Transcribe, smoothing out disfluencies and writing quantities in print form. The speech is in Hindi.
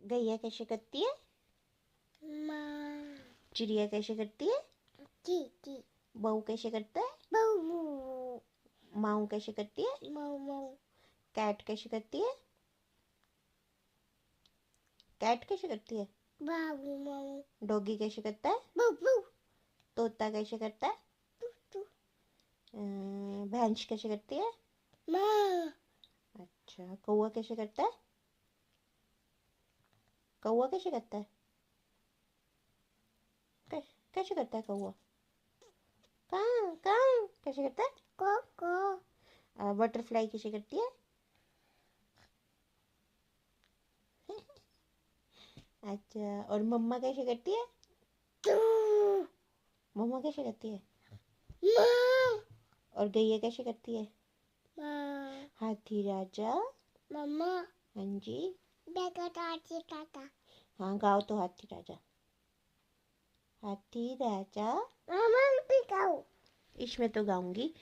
गैया कैसे करती है? माँ। चिड़िया कैसे करती है? ची। बहू कैसे करता है? बहू। माऊ कैसे करती है? माऊ। कैट कैसे करती है? कैट कैसे करती है? बाबू माऊ। डॉगी कैसे करता है? बबू। तोता कैसे करता है? टू। भैंस कैसे करती है? माँ। अच्छा, कौवा कैसे करता है? कौवा कैसे करता है? कैसे करता है कौवा? कां कां कैसे करता है? को। बटरफ्लाई कैसे करती है? अच्छा, और मम्मा कैसे करती है? टू। मम्मा कैसे करती है? माँ। और गैया कैसे करती है? माँ। हाथी राजा। मम्मा। हाँ जी। देखो ताची टाटा। हाँ, गाओ तो हाथी राजा। हाथी राजा। मामा भी गाओ। इसमें तो गाऊंगी।